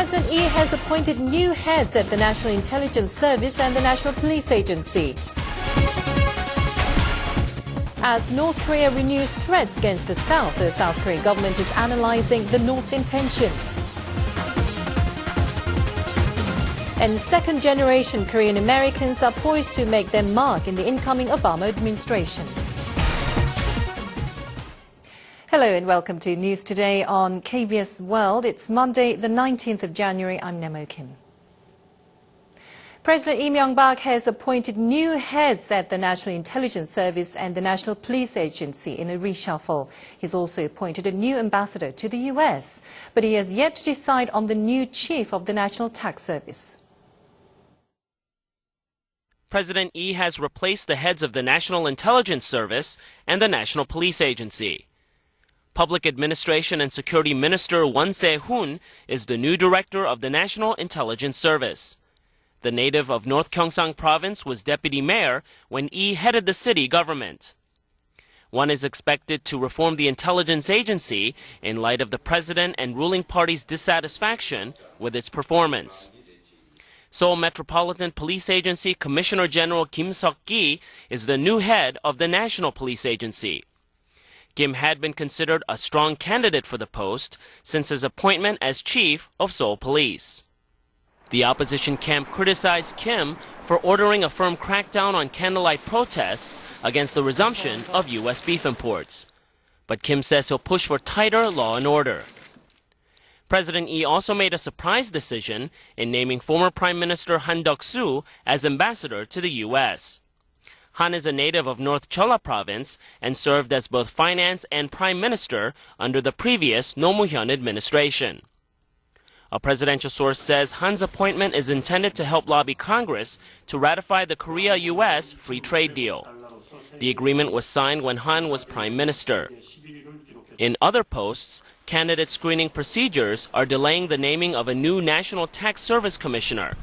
President Lee has appointed new heads at the National Intelligence Service and the National Police Agency. As North Korea renews threats against the South Korean government is analyzing the North's intentions. And second-generation Korean Americans are poised to make their mark in the incoming Obama administration. Hello and welcome to News Today on KBS World. It's Monday, the 19th of January. I'm Nemo Kim. President Lee Myung-bak has appointed new heads at the National Intelligence Service and the National Police Agency in a reshuffle. He's also appointed a new ambassador to the U.S., but he has yet to decide on the new chief of the National Tax Service. President Lee has replaced the heads of the National Intelligence Service and the National Police Agency. Public Administration and Security Minister Won Se-hoon is the new director of the National Intelligence Service. The native of North Gyeongsang Province was deputy mayor when Lee headed the city government. One is expected to reform the intelligence agency in light of the president and ruling party's dissatisfaction with its performance. Seoul Metropolitan Police Agency Commissioner General Kim Seok-gi is the new head of the National Police Agency. Kim had been considered a strong candidate for the post since his appointment as chief of Seoul Police. The opposition camp criticized Kim for ordering a firm crackdown on candlelight protests against the resumption of U.S. beef imports. But Kim says he'll push for tighter law and order. President Lee also made a surprise decision in naming former Prime Minister Han Duck-soo as ambassador to the U.S. Han is a native of North Jeolla Province and served as both finance and prime minister under the previous Roh Moo-hyun administration. A presidential source says Han's appointment is intended to help lobby Congress to ratify the Korea-U.S. free trade deal. The agreement was signed when Han was prime minister. In other posts, candidate screening procedures are delaying the naming of a new National Tax Service Commissioner,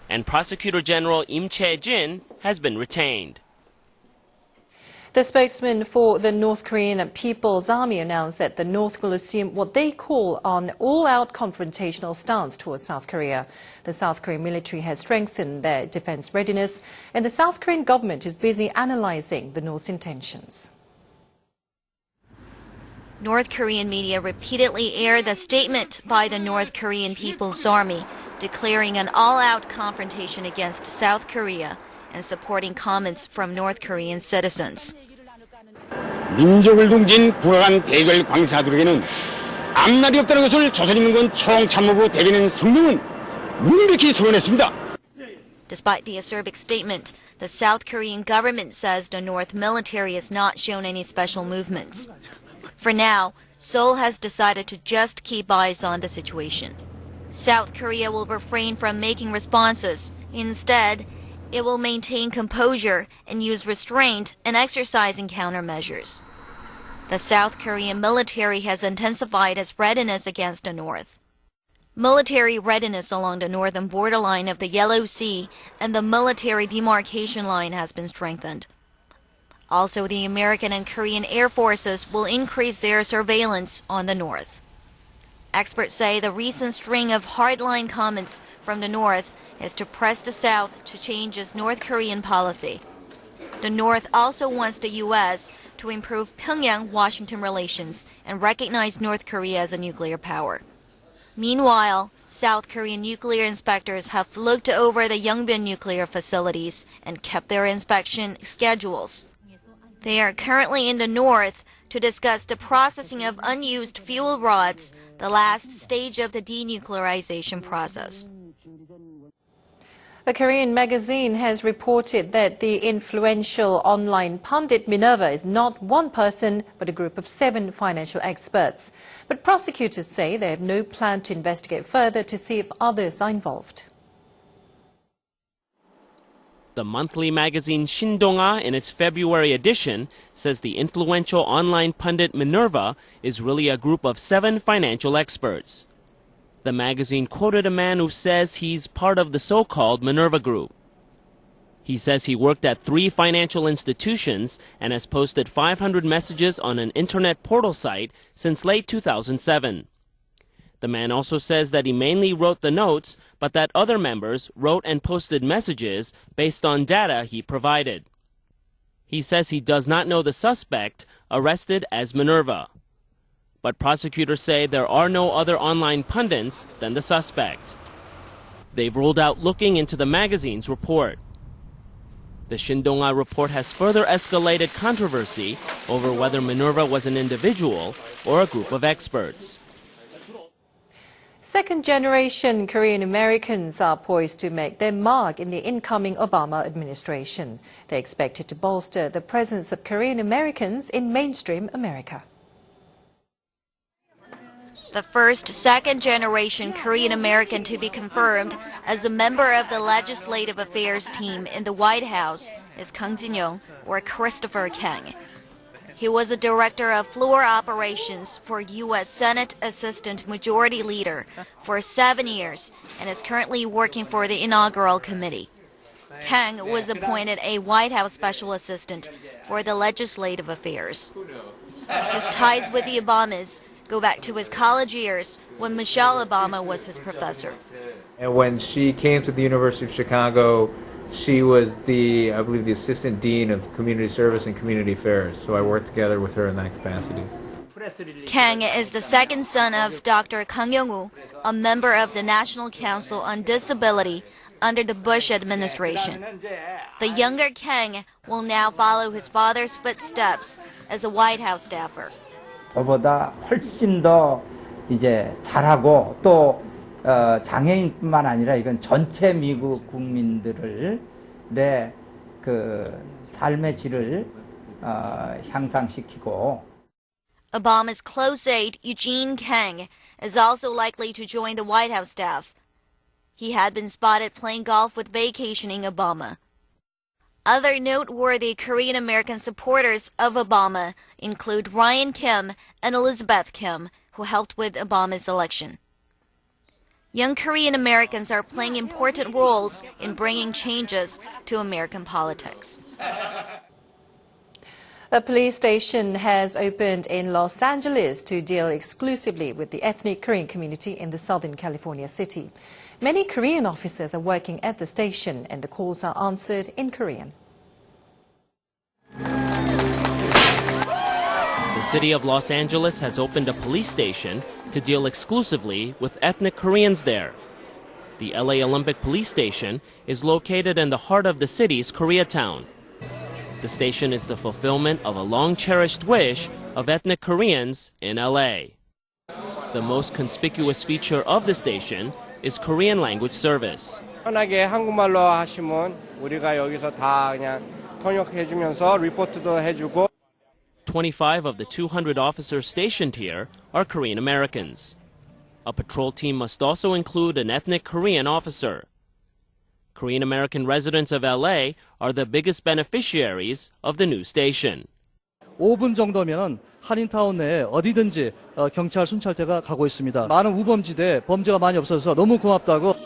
and Prosecutor General Im Chae-jin has been retained. The spokesman for the North Korean People's Army announced that the North will assume what they call an all-out confrontational stance towards South Korea. The South Korean military has strengthened their defense readiness, and the South Korean government is busy analyzing the North's intentions. North Korean media repeatedly aired the statement by the North Korean People's Army, declaring an all-out confrontation against South Korea and supporting comments from North Korean citizens. 민족을 둥진 국악한 대결 광사들에게는 앞날이 없다는 것을 조선인민군 총참모부 대변인 성명은 명백히 선언했습니다. Despite the acerbic statement, the South Korean government says the North military has not shown any special movements. For now, Seoul has decided to just keep eyes on the situation. South Korea will refrain from making responses. Instead, it will maintain composure and use restraint and exercising countermeasures. The South Korean military has intensified its readiness against the North. Military readiness along the northern borderline of the Yellow Sea and the military demarcation line has been strengthened. Also, the American and Korean air forces will increase their surveillance on the North. Experts say the recent string of hardline comments from the North is to press the South to change its North Korean policy. The North also wants the U.S. to improve Pyongyang-Washington relations and recognize North Korea as a nuclear power. Meanwhile, South Korean nuclear inspectors have looked over the Yongbyon nuclear facilities and kept their inspection schedules. They are currently in the North to discuss the processing of unused fuel rods, the last stage of the denuclearization process. A Korean magazine has reported that the influential online pundit Minerva is not one person, but a group of 7 financial experts. But prosecutors say they have no plan to investigate further to see if others are involved. The monthly magazine Shindonga, in its February edition, says the influential online pundit Minerva is really a group of 7 financial experts. The magazine quoted a man who says he's part of the so-called Minerva Group. He says he worked at 3 financial institutions and has posted 500 messages on an internet portal site since late 2007. The man also says that he mainly wrote the notes, but that other members wrote and posted messages based on data he provided. He says he does not know the suspect, arrested as Minerva. But prosecutors say there are no other online pundits than the suspect. They've ruled out looking into the magazine's report. The Shindonga report has further escalated controversy over whether Minerva was an individual or a group of experts. Second-generation Korean Americans are poised to make their mark in the incoming Obama administration. They're expected to bolster the presence of Korean Americans in mainstream America. The first second-generation Korean American to be confirmed as a member of the Legislative Affairs team in the White House is Kang Jin-young, or Christopher Kang. He was a director of floor operations for U.S. Senate Assistant Majority Leader for 7 years and is currently working for the inaugural committee. Kang was appointed a White House Special Assistant for the Legislative Affairs. His ties with the Obamas go back to his college years when Michelle Obama was his professor. And when she came to the University of Chicago, she was I believe the Assistant Dean of Community Service and Community Affairs, so I worked together with her in that capacity. Kang is the second son of Dr. Kang Young-woo, a member of the National Council on Disability under the Bush administration. The younger Kang will now follow his father's footsteps as a White House staffer. 저보다 훨씬 더 이제 잘하고 또 장애인뿐만 아니라 이건 전체 미국 국민들의 그 삶의 질을 향상시키고. Obama's close aide Eugene Kang is also likely to join the White House staff. He had been spotted playing golf with vacationing Obama. Other noteworthy Korean American supporters of Obama include Ryan Kim and Elizabeth Kim, who helped with Obama's election. Young Korean Americans are playing important roles in bringing changes to American politics. A police station has opened in Los Angeles to deal exclusively with the ethnic Korean community in the Southern California city. Many Korean officers are working at the station, and the calls are answered in Korean. The city of Los Angeles has opened a police station to deal exclusively with ethnic Koreans there. The LA Olympic Police Station is located in the heart of the city's Koreatown. The station is the fulfillment of a long-cherished wish of ethnic Koreans in LA. The most conspicuous feature of the station is Korean language service. 편하게 한국말로 하시면 우리가 여기서 다 그냥 통역해주면서 리포트도 해주고. 25 of the 200 officers stationed here are Korean Americans. A patrol team must also include an ethnic Korean officer. Korean American residents of LA are the biggest beneficiaries of the new station. 5분 정도면 한인타운 내에 어디든지 경찰 순찰대가 가고 있습니다. 많은 우범지대에 범죄가 많이 없어서 너무 고맙다고.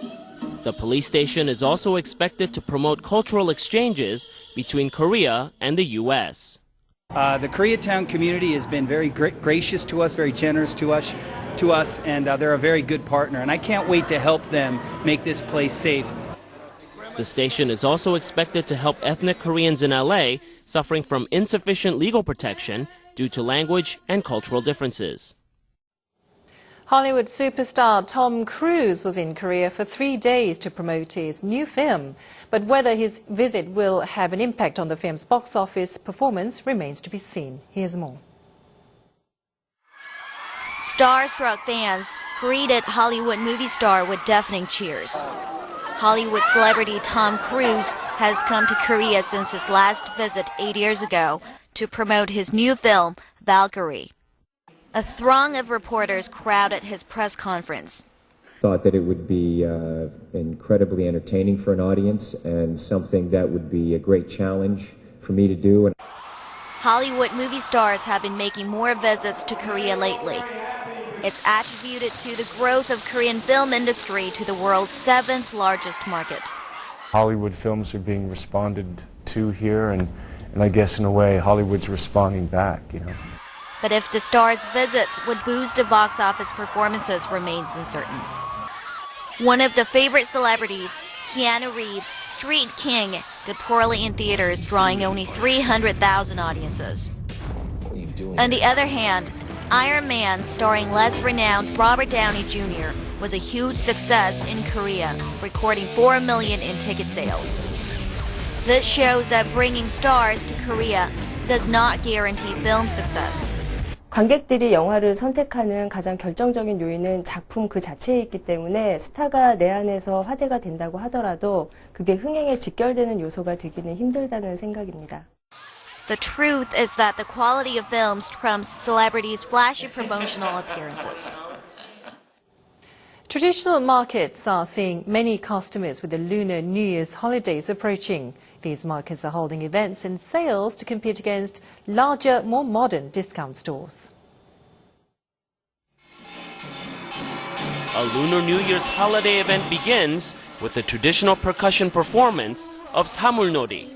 The police station is also expected to promote cultural exchanges between Korea and the U.S. The Koreatown community has been very gracious to us, very generous to us, and they're a very good partner. And I can't wait to help them make this place safe. The station is also expected to help ethnic Koreans in LA suffering from insufficient legal protection due to language and cultural differences. Hollywood superstar Tom Cruise was in Korea for 3 days to promote his new film. But whether his visit will have an impact on the film's box office performance remains to be seen. Here's more. Starstruck fans greeted Hollywood movie star with deafening cheers. Hollywood celebrity Tom Cruise has come to Korea since his last visit 8 years ago to promote his new film, Valkyrie. A throng of reporters crowded his press conference. Thought that it would be incredibly entertaining for an audience and something that would be a great challenge for me to do. Hollywood movie stars have been making more visits to Korea lately. It's attributed to the growth of Korean film industry to the world's 7th largest market. Hollywood films are being responded to here, and I guess in a way Hollywood's responding back, you know. But if the star's visits would boost the box office performances remains uncertain. One of the favorite celebrities, Keanu Reeves' Street King, did poorly in theaters, drawing only 300,000 audiences. On the other hand, Iron Man, starring less renowned Robert Downey Jr., was a huge success in Korea, recording 4 million in ticket sales. This shows that bringing stars to Korea does not guarantee film success. 관객들이 영화를 선택하는 가장 결정적인 요인은 작품 그 자체에 있기 때문에 스타가 내 안에서 화제가 된다고 하더라도 그게 흥행에 직결되는 요소가 되기는 힘들다는 생각입니다. The truth is that the quality of films trumps celebrities' flashy promotional appearances. Traditional markets are seeing many customers with the Lunar New Year's holidays approaching. These markets are holding events and sales to compete against larger, more modern discount stores. A Lunar New Year's holiday event begins with the traditional percussion performance of Samulnori.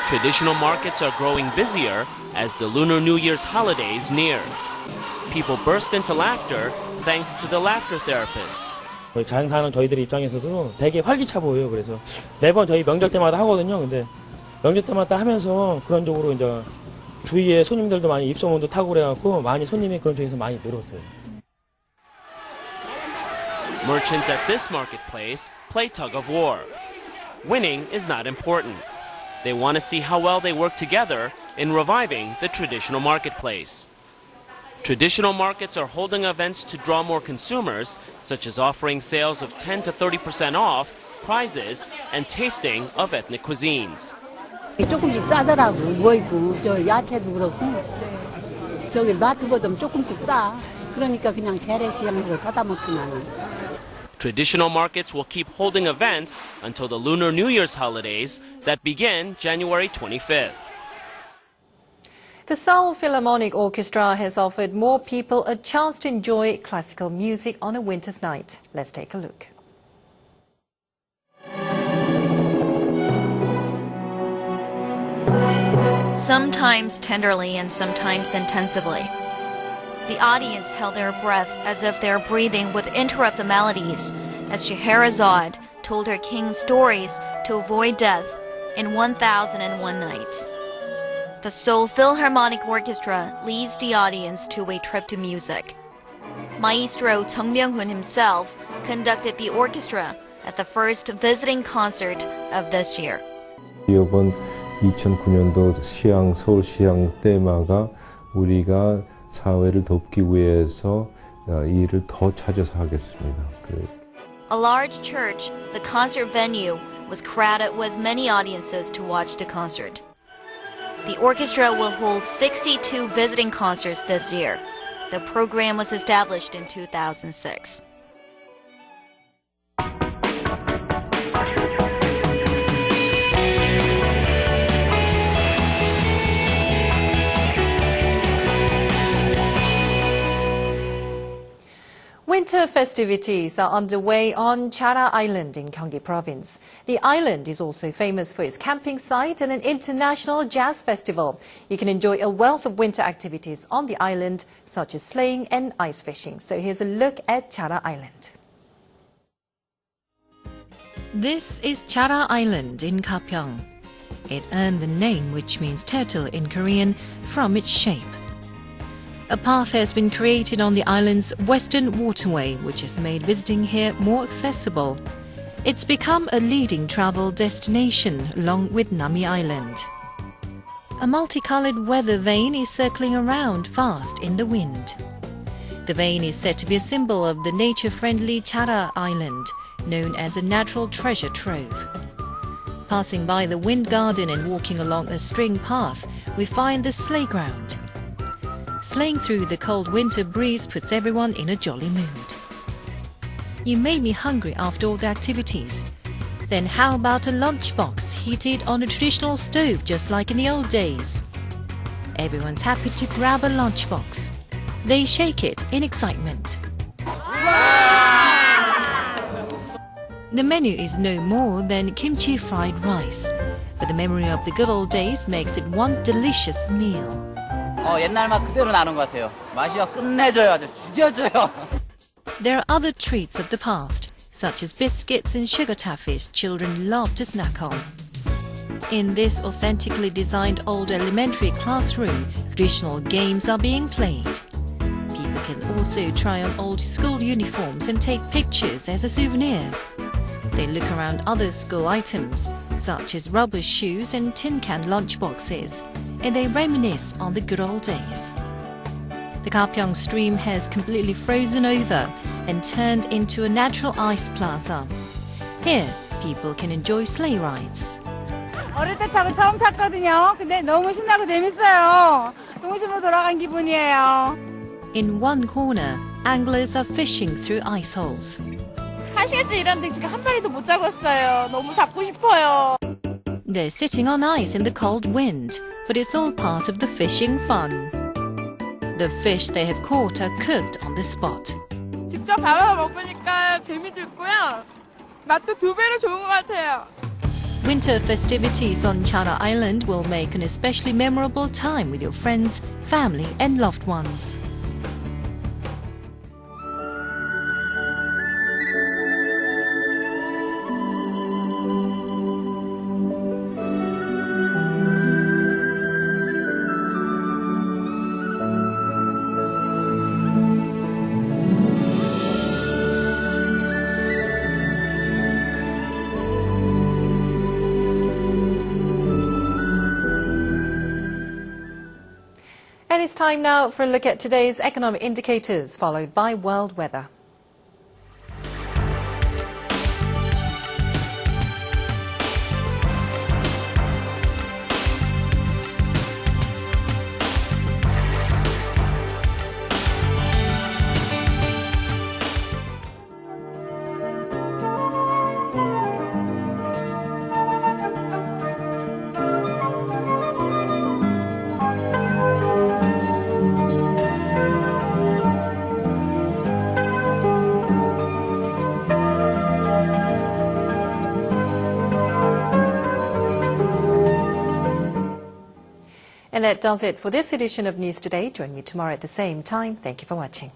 Traditional markets are growing busier as the Lunar New Year's holidays near. People burst into laughter thanks to the laughter therapist. 장사하는 저희들 입장에서도 되게 활기차 보여요. 그래서 매번 저희 명절 때마다 하거든요. 근데 명절 때마다 하면서 그런 쪽으로 이제 주위에 손님들도 많이 입소문도 타고 그래갖고 많이 손님이 그런 쪽에서 많이 늘었어요. Merchants at this marketplace play tug of war. Winning is not important. They want to see how well they work together in reviving the traditional marketplace. Traditional markets are holding events to draw more consumers, such as offering sales of 10 to 30% off, prizes, and tasting of ethnic cuisines. 조금씩 싸더라고. 뭐 있고 저 야채도 그렇고 저기 마트보다 조금씩 싸. 그러니까 그냥 재래시장에서 사다 먹지 나는. Traditional markets will keep holding events until the Lunar New Year's holidays that begin January 25th. The Seoul Philharmonic Orchestra has offered more people a chance to enjoy classical music on a winter's night. Let's take a look. Sometimes tenderly and sometimes intensively. The audience held their breath as if their breathing would interrupt the melodies as Scheherazade told her king stories to avoid death in 1001 Nights. The Seoul Philharmonic Orchestra leads the audience to a trip to music. Maestro Chung Myung-hoon himself conducted the orchestra at the first visiting concert of this year. 이번 2009년도 서울 시향 테마가 우리가 사회를 돕기 위해서 일을 더 찾아서 하겠습니다. A large church, the concert venue, was crowded with many audiences to watch the concert. The orchestra will hold 62 visiting concerts this year. The program was established in 2006. Winter festivities are underway on Chara Island in Gyeonggi Province. The island is also famous for its camping site and an international jazz festival. You can enjoy a wealth of winter activities on the island, such as sleighing and ice fishing. So here's a look at Chara Island. This is Chara Island in Gapyeong. It earned the name, which means turtle in Korean, from its shape. A path has been created on the island's western waterway, which has made visiting here more accessible. It's become a leading travel destination along with Nami Island. A multicolored weather vane is circling around fast in the wind. The vane is said to be a symbol of the nature-friendly Chara Island, known as a natural treasure trove. Passing by the wind garden and walking along a string path, we find the sleigh ground. Sleighing through the cold winter breeze puts everyone in a jolly mood. You may be hungry after all the activities. Then how about a lunchbox heated on a traditional stove just like in the old days? Everyone's happy to grab a lunchbox. They shake it in excitement. The menu is no more than kimchi fried rice. but the memory of the good old days makes it one delicious meal. 옛날 맛 그대로 나는 것 같아요. 맛이요 끝내줘요. 아주 죽여줘요. There are other treats of the past, such as biscuits and sugar taffies children love to snack on. In this authentically designed old elementary classroom, traditional games are being played. People can also try on old school uniforms and take pictures as a souvenir. They look around other school items, such as rubber shoes and tin can lunchboxes, and they reminisce on the good old days. The Kapyeong stream has completely frozen over and turned into a natural ice plaza. Here, people can enjoy sleigh rides. 어릴 때 타고 처음 탔거든요. 근데 너무 신나고 재밌어요. 동심으로 돌아간 기분이에요. In one corner, anglers are fishing through ice holes. 1시간째 일하는데 지금 한 마리도 못 잡았어요. 너무 잡고 싶어요. They're sitting on ice in the cold wind, but it's all part of the fishing fun. The fish they have caught are cooked on the spot. 직접 잡아서 먹으니까 재미도 있고요. 맛도 2배로 좋은 것 같아요. Winter festivities on Chana Island will make an especially memorable time with your friends, family and loved ones. And it's time now for a look at today's economic indicators, followed by world weather. And that does it for this edition of News Today. Join me tomorrow at the same time. Thank you for watching.